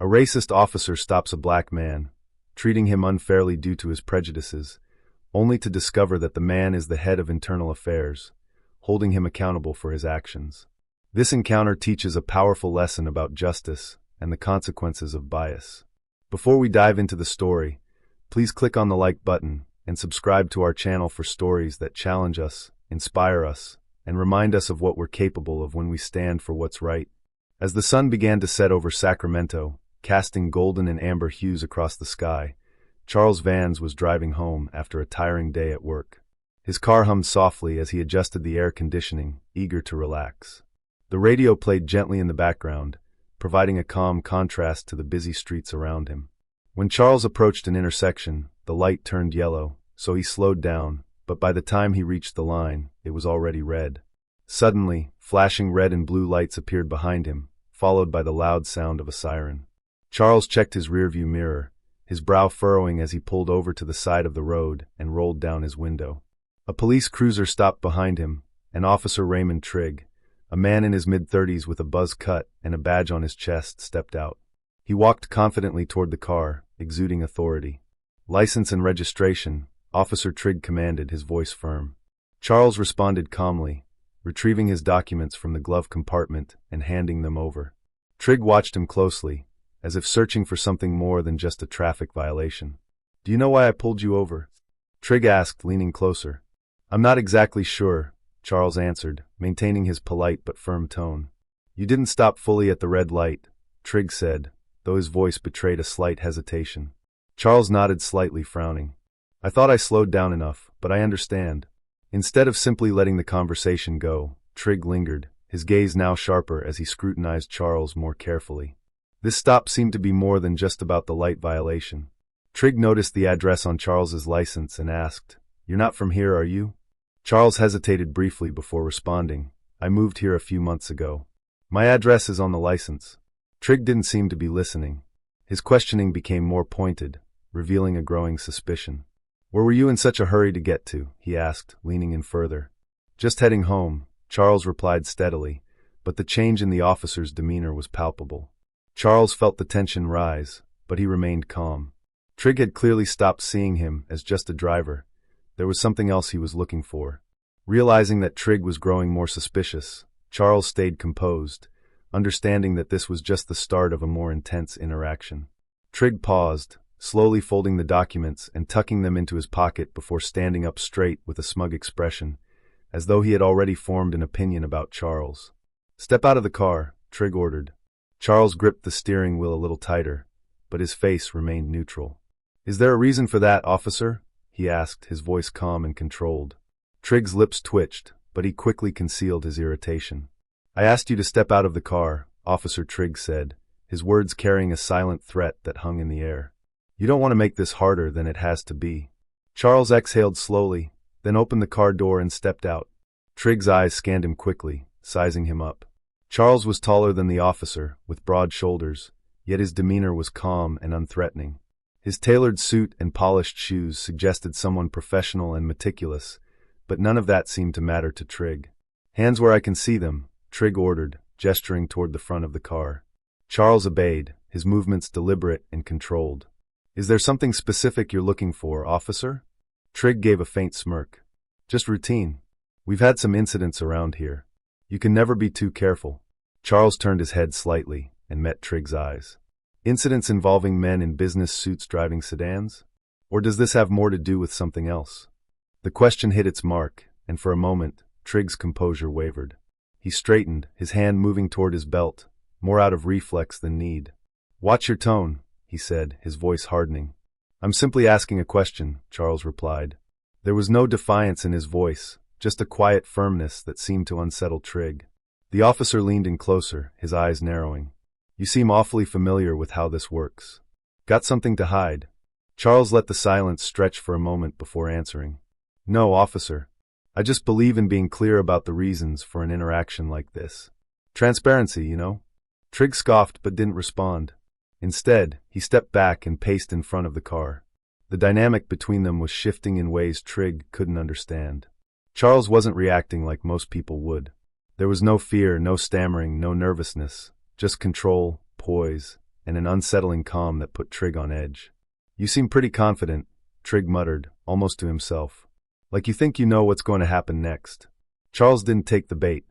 A racist officer stops a black man, treating him unfairly due to his prejudices, only to discover that the man is the head of internal affairs, holding him accountable for his actions. This encounter teaches a powerful lesson about justice and the consequences of bias. Before we dive into the story, please click on the like button and subscribe to our channel for stories that challenge us, inspire us, and remind us of what we're capable of when we stand for what's right. As the sun began to set over Sacramento, casting golden and amber hues across the sky, Charles Vans was driving home after a tiring day at work. His car hummed softly as he adjusted the air conditioning, eager to relax. The radio played gently in the background, providing a calm contrast to the busy streets around him. When Charles approached an intersection, the light turned yellow, so he slowed down, but by the time he reached the line, it was already red. Suddenly, flashing red and blue lights appeared behind him, followed by the loud sound of a siren. Charles checked his rearview mirror, his brow furrowing as he pulled over to the side of the road and rolled down his window. A police cruiser stopped behind him, and Officer Raymond Trigg, a man in his mid-30s with a buzz cut and a badge on his chest, stepped out. He walked confidently toward the car, exuding authority. "License and registration," Officer Trigg commanded, his voice firm. Charles responded calmly, retrieving his documents from the glove compartment and handing them over. Trigg watched him closely, as if searching for something more than just a traffic violation. "Do you know why I pulled you over?" Trigg asked, leaning closer. "I'm not exactly sure," Charles answered, maintaining his polite but firm tone. "You didn't stop fully at the red light," Trigg said, though his voice betrayed a slight hesitation. Charles nodded slightly, frowning. "I thought I slowed down enough, but I understand." Instead of simply letting the conversation go, Trigg lingered, his gaze now sharper as he scrutinized Charles more carefully. This stop seemed to be more than just about the light violation. Trigg noticed the address on Charles's license and asked, "You're not from here, are you?" Charles hesitated briefly before responding, "I moved here a few months ago. My address is on the license." Trigg didn't seem to be listening. His questioning became more pointed, revealing a growing suspicion. "Where were you in such a hurry to get to?" he asked, leaning in further. "Just heading home," Charles replied steadily, but the change in the officer's demeanor was palpable. Charles felt the tension rise, but he remained calm. Trigg had clearly stopped seeing him as just a driver. There was something else he was looking for. Realizing that Trigg was growing more suspicious, Charles stayed composed, understanding that this was just the start of a more intense interaction. Trigg paused, slowly folding the documents and tucking them into his pocket before standing up straight with a smug expression, as though he had already formed an opinion about Charles. "Step out of the car," Trigg ordered. Charles gripped the steering wheel a little tighter, but his face remained neutral. "Is there a reason for that, officer?" he asked, his voice calm and controlled. Trigg's lips twitched, but he quickly concealed his irritation. "I asked you to step out of the car," Officer Trigg said, his words carrying a silent threat that hung in the air. "You don't want to make this harder than it has to be." Charles exhaled slowly, then opened the car door and stepped out. Trigg's eyes scanned him quickly, sizing him up. Charles was taller than the officer, with broad shoulders, yet his demeanor was calm and unthreatening. His tailored suit and polished shoes suggested someone professional and meticulous, but none of that seemed to matter to Trigg. "Hands where I can see them," Trigg ordered, gesturing toward the front of the car. Charles obeyed, his movements deliberate and controlled. "Is there something specific you're looking for, officer?" Trigg gave a faint smirk. "Just routine. We've had some incidents around here. You can never be too careful." Charles turned his head slightly and met Trigg's eyes. "Incidents involving men in business suits driving sedans? Or does this have more to do with something else?" The question hit its mark, and for a moment, Trigg's composure wavered. He straightened, his hand moving toward his belt, more out of reflex than need. "Watch your tone," he said, his voice hardening. "I'm simply asking a question," Charles replied. There was no defiance in his voice, just a quiet firmness that seemed to unsettle Trigg. The officer leaned in closer, his eyes narrowing. "You seem awfully familiar with how this works. Got something to hide?" Charles let the silence stretch for a moment before answering. "No, officer. I just believe in being clear about the reasons for an interaction like this. Transparency, you know?" Trigg scoffed but didn't respond. Instead, he stepped back and paced in front of the car. The dynamic between them was shifting in ways Trigg couldn't understand. Charles wasn't reacting like most people would. There was no fear, no stammering, no nervousness, just control, poise, and an unsettling calm that put Trig on edge. "You seem pretty confident," Trig muttered, almost to himself. "Like you think you know what's going to happen next." Charles didn't take the bait.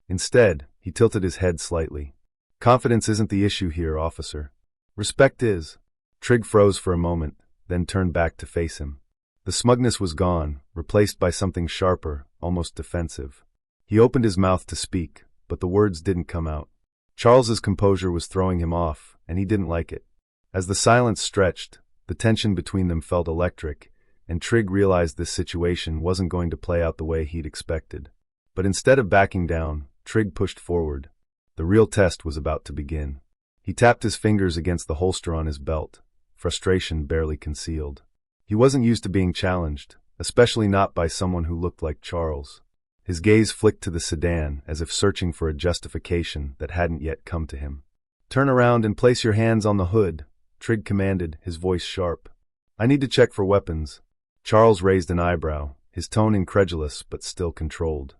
Instead, he tilted his head slightly. "Confidence isn't the issue here, officer. Respect is." Trig froze for a moment, then turned back to face him. The smugness was gone, replaced by something sharper, almost defensive. He opened his mouth to speak, but the words didn't come out. Charles's composure was throwing him off, and he didn't like it. As the silence stretched, the tension between them felt electric, and Trig realized this situation wasn't going to play out the way he'd expected. But instead of backing down, Trig pushed forward. The real test was about to begin. He tapped his fingers against the holster on his belt, frustration barely concealed. He wasn't used to being challenged, especially not by someone who looked like Charles. His gaze flicked to the sedan, as if searching for a justification that hadn't yet come to him. "Turn around and place your hands on the hood," Trig commanded, his voice sharp. "I need to check for weapons." Charles raised an eyebrow, his tone incredulous but still controlled.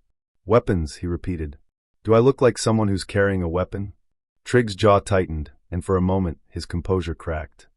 "Weapons," he repeated. "Do I look like someone who's carrying a weapon?" Trig's jaw tightened, and for a moment his composure cracked.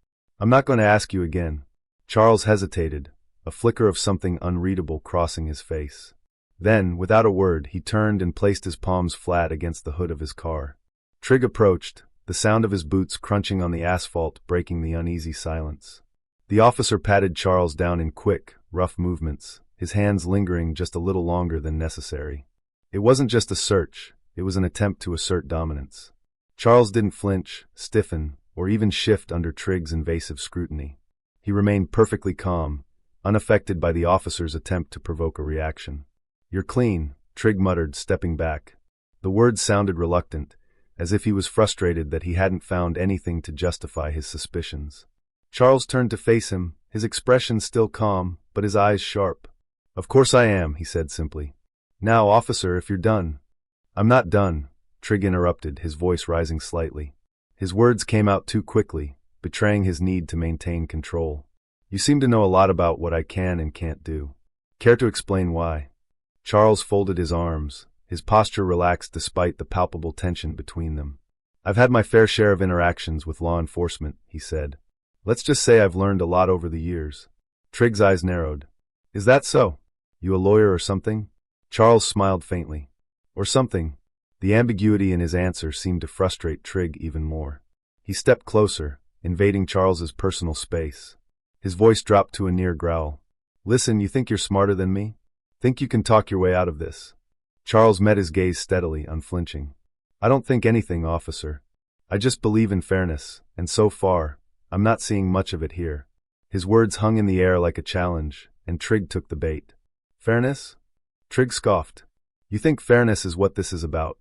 "I'm not going to ask you again." Charles hesitated, a flicker of something unreadable crossing his face. Then, without a word, he turned and placed his palms flat against the hood of his car. Trig approached, the sound of his boots crunching on the asphalt breaking the uneasy silence. The officer patted Charles down in quick, rough movements, his hands lingering just a little longer than necessary. It wasn't just a search, it was an attempt to assert dominance. Charles didn't flinch, stiffen, or even shift under Trig's invasive scrutiny. He remained perfectly calm, unaffected by the officer's attempt to provoke a reaction. "You're clean," Trig muttered, stepping back. The words sounded reluctant, as if he was frustrated that he hadn't found anything to justify his suspicions. Charles turned to face him, his expression still calm, but his eyes sharp. "Of course I am," he said simply. "Now, officer, if you're done." "I'm not done," Trig interrupted, his voice rising slightly. His words came out too quickly, betraying his need to maintain control. "You seem to know a lot about what I can and can't do. Care to explain why?" Charles folded his arms, his posture relaxed despite the palpable tension between them. "I've had my fair share of interactions with law enforcement," he said. "Let's just say I've learned a lot over the years." Trig's eyes narrowed. "Is that so? You a lawyer or something?" Charles smiled faintly. "Or something." The ambiguity in his answer seemed to frustrate Trig even more. He stepped closer, invading Charles's personal space. His voice dropped to a near growl. "Listen, you think you're smarter than me? Think you can talk your way out of this?" Charles met his gaze steadily, unflinching. "I don't think anything, officer. I just believe in fairness, and so far, I'm not seeing much of it here." His words hung in the air like a challenge, and Trig took the bait. "Fairness?" Trig scoffed. "You think fairness is what this is about?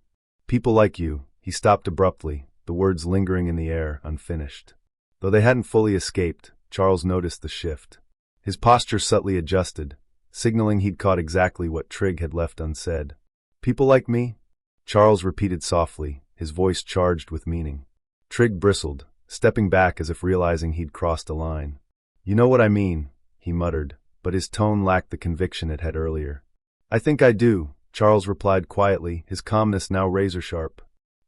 People like you." He stopped abruptly, the words lingering in the air, unfinished. Though they hadn't fully escaped, Charles noticed the shift. His posture subtly adjusted, signaling he'd caught exactly what Trig had left unsaid. "People like me?" Charles repeated softly, his voice charged with meaning. Trig bristled, stepping back as if realizing he'd crossed a line. "You know what I mean," he muttered, but his tone lacked the conviction it had earlier. "I think I do," Charles replied quietly, his calmness now razor-sharp.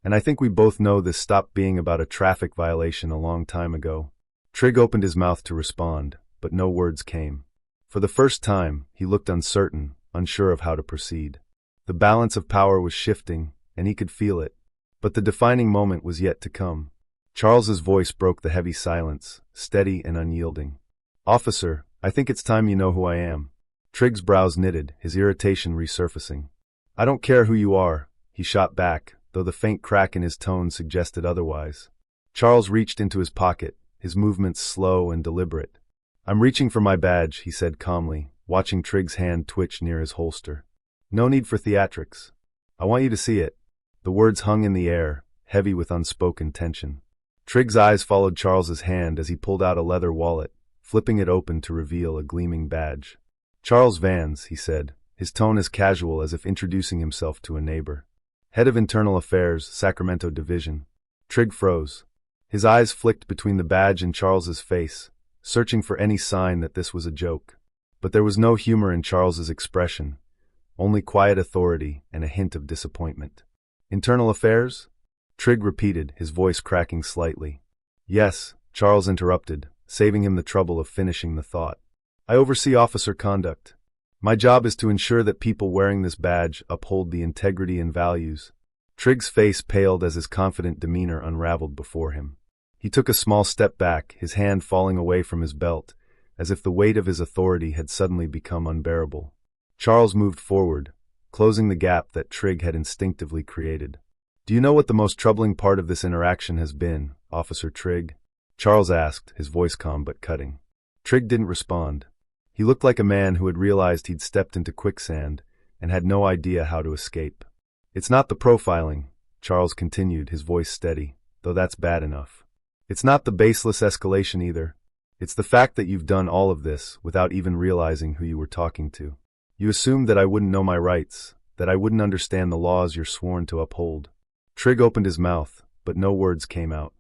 "And I think we both know this stopped being about a traffic violation a long time ago." Trig opened his mouth to respond, but no words came. For the first time, he looked uncertain, unsure of how to proceed. The balance of power was shifting, and he could feel it. But the defining moment was yet to come. Charles's voice broke the heavy silence, steady and unyielding. "Officer, I think it's time you know who I am." Trig's brows knitted, his irritation resurfacing. "I don't care who you are," he shot back, though the faint crack in his tone suggested otherwise. Charles reached into his pocket, his movements slow and deliberate. "I'm reaching for my badge," he said calmly, watching Trig's hand twitch near his holster. "No need for theatrics. I want you to see it." The words hung in the air, heavy with unspoken tension. Trig's eyes followed Charles's hand as he pulled out a leather wallet, flipping it open to reveal a gleaming badge. "Charles Vans," he said, his tone as casual as if introducing himself to a neighbor. "Head of Internal Affairs, Sacramento Division." Trig froze. His eyes flicked between the badge and Charles's face, searching for any sign that this was a joke. But there was no humor in Charles's expression, only quiet authority and a hint of disappointment. "Internal Affairs?" Trig repeated, his voice cracking slightly. Yes, Charles interrupted, saving him the trouble of finishing the thought. I oversee officer conduct. My job is to ensure that people wearing this badge uphold the integrity and values. Trigg's face paled as his confident demeanor unraveled before him. He took a small step back, his hand falling away from his belt, as if the weight of his authority had suddenly become unbearable. Charles moved forward, closing the gap that Trigg had instinctively created. Do you know what the most troubling part of this interaction has been, Officer Trigg? Charles asked, his voice calm but cutting. Trigg didn't respond. He looked like a man who had realized he'd stepped into quicksand and had no idea how to escape. It's not the profiling, Charles continued, his voice steady, though that's bad enough. It's not the baseless escalation either. It's the fact that you've done all of this without even realizing who you were talking to. You assumed that I wouldn't know my rights, that I wouldn't understand the laws you're sworn to uphold. Trigg opened his mouth, but no words came out.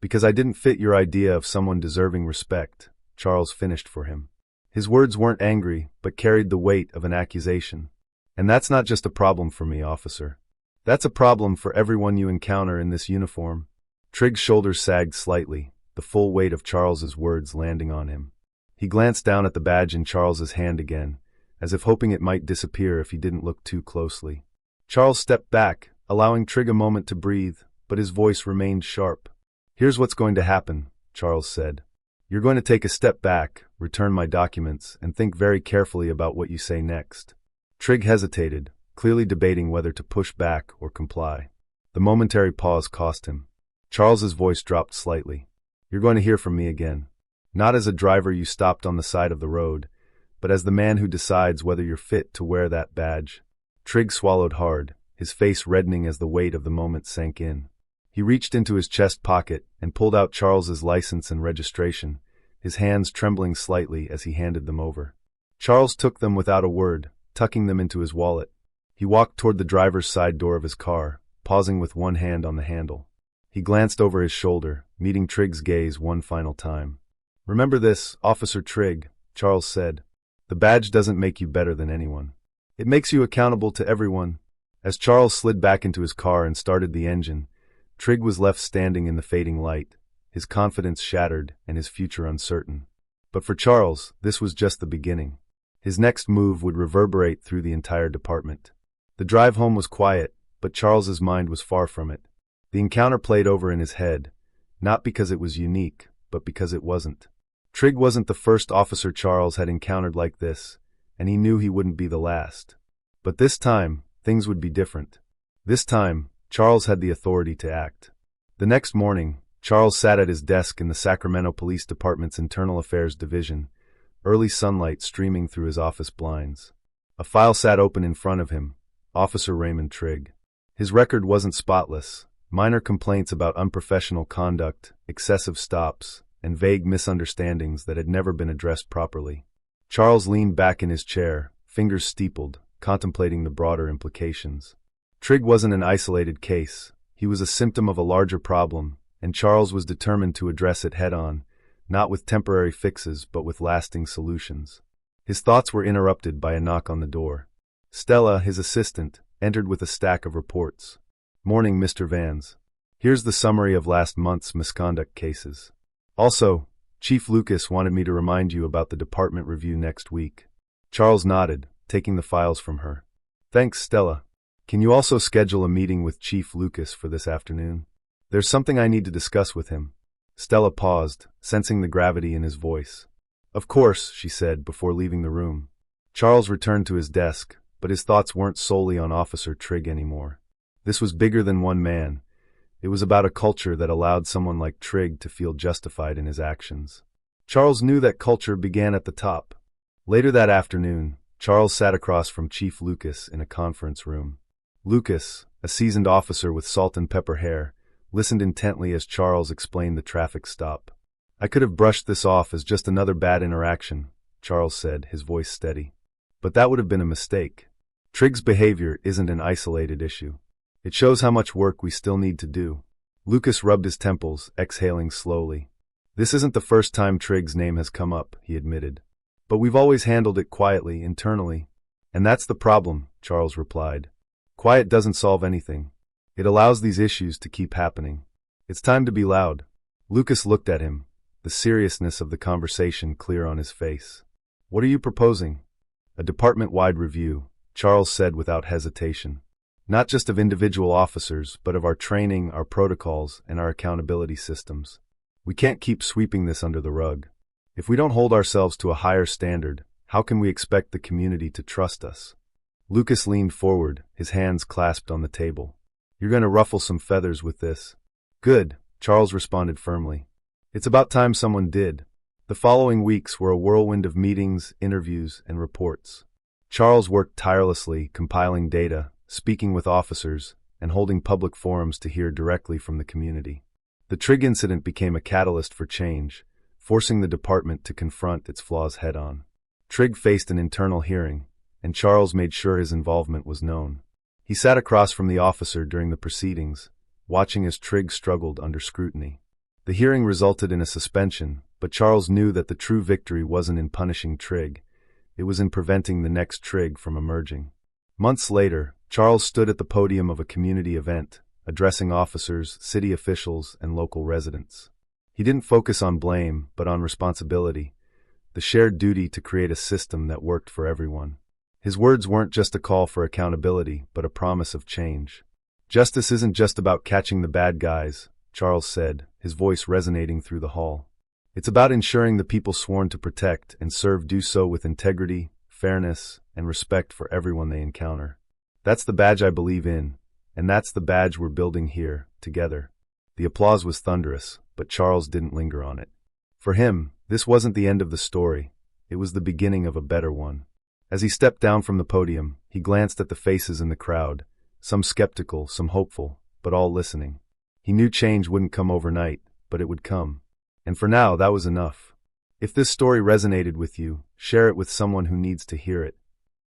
Because I didn't fit your idea of someone deserving respect, Charles finished for him. His words weren't angry, but carried the weight of an accusation. And that's not just a problem for me, officer. That's a problem for everyone you encounter in this uniform. Trigg's shoulders sagged slightly, the full weight of Charles's words landing on him. He glanced down at the badge in Charles's hand again, as if hoping it might disappear if he didn't look too closely. Charles stepped back, allowing Trigg a moment to breathe, but his voice remained sharp. Here's what's going to happen, Charles said. You're going to take a step back, return my documents, and think very carefully about what you say next. Trigg hesitated, clearly debating whether to push back or comply. The momentary pause cost him. Charles's voice dropped slightly. You're going to hear from me again. Not as a driver you stopped on the side of the road, but as the man who decides whether you're fit to wear that badge. Trigg swallowed hard, his face reddening as the weight of the moment sank in. He reached into his chest pocket and pulled out Charles's license and registration, his hands trembling slightly as he handed them over. Charles took them without a word, tucking them into his wallet. He walked toward the driver's side door of his car, pausing with one hand on the handle. He glanced over his shoulder, meeting Trigg's gaze one final time. Remember this, Officer Trigg, Charles said. The badge doesn't make you better than anyone. It makes you accountable to everyone. As Charles slid back into his car and started the engine, Trigg was left standing in the fading light, his confidence shattered and his future uncertain. But for Charles, this was just the beginning. His next move would reverberate through the entire department. The drive home was quiet, but Charles's mind was far from it. The encounter played over in his head, not because it was unique, but because it wasn't. Trigg wasn't the first officer Charles had encountered like this, and he knew he wouldn't be the last. But this time, things would be different. This time, Charles had the authority to act. The next morning, Charles sat at his desk in the Sacramento Police Department's Internal Affairs Division, early sunlight streaming through his office blinds. A file sat open in front of him, Officer Raymond Trigg. His record wasn't spotless. Minor complaints about unprofessional conduct, excessive stops, and vague misunderstandings that had never been addressed properly. Charles leaned back in his chair, fingers steepled, contemplating the broader implications. Trigg wasn't an isolated case. He was a symptom of a larger problem, and Charles was determined to address it head-on, not with temporary fixes but with lasting solutions. His thoughts were interrupted by a knock on the door. Stella, his assistant, entered with a stack of reports. Morning, Mr. Vans. Here's the summary of last month's misconduct cases. Also, Chief Lucas wanted me to remind you about the department review next week. Charles nodded, taking the files from her. Thanks, Stella. Can you also schedule a meeting with Chief Lucas for this afternoon? There's something I need to discuss with him. Stella paused, sensing the gravity in his voice. Of course, she said before leaving the room. Charles returned to his desk, but his thoughts weren't solely on Officer Trigg anymore. This was bigger than one man. It was about a culture that allowed someone like Trigg to feel justified in his actions. Charles knew that culture began at the top. Later that afternoon, Charles sat across from Chief Lucas in a conference room. Lucas, a seasoned officer with salt and pepper hair, listened intently as Charles explained the traffic stop. I could have brushed this off as just another bad interaction, Charles said, his voice steady. But that would have been a mistake. Trigg's behavior isn't an isolated issue. It shows how much work we still need to do. Lucas rubbed his temples, exhaling slowly. This isn't the first time Trigg's name has come up, he admitted. But we've always handled it quietly, internally. And that's the problem, Charles replied. Quiet doesn't solve anything. It allows these issues to keep happening. It's time to be loud. Lucas looked at him, the seriousness of the conversation clear on his face. "What are you proposing?" "A department-wide review," Charles said without hesitation. "Not just of individual officers, but of our training, our protocols, and our accountability systems. We can't keep sweeping this under the rug. If we don't hold ourselves to a higher standard, how can we expect the community to trust us?" Lucas leaned forward, his hands clasped on the table. "You're going to ruffle some feathers with this." "Good," Charles responded firmly. "It's about time someone did." The following weeks were a whirlwind of meetings, interviews, and reports. Charles worked tirelessly, compiling data, speaking with officers, and holding public forums to hear directly from the community. The Trigg incident became a catalyst for change, forcing the department to confront its flaws head-on. Trigg faced an internal hearing, and Charles made sure his involvement was known. He sat across from the officer during the proceedings, watching as Trigg struggled under scrutiny. The hearing resulted in a suspension, but Charles knew that the true victory wasn't in punishing Trigg. It was in preventing the next Trigg from emerging. Months later, Charles stood at the podium of a community event, addressing officers, city officials, and local residents. He didn't focus on blame, but on responsibility, the shared duty to create a system that worked for everyone. His words weren't just a call for accountability, but a promise of change. "Justice isn't just about catching the bad guys," Charles said, his voice resonating through the hall. "It's about ensuring the people sworn to protect and serve do so with integrity, fairness, and respect for everyone they encounter. That's the badge I believe in, and that's the badge we're building here, together." The applause was thunderous, but Charles didn't linger on it. For him, this wasn't the end of the story. It was the beginning of a better one. As he stepped down from the podium, he glanced at the faces in the crowd, some skeptical, some hopeful, but all listening. He knew change wouldn't come overnight, but it would come. And for now, that was enough. If this story resonated with you, share it with someone who needs to hear it.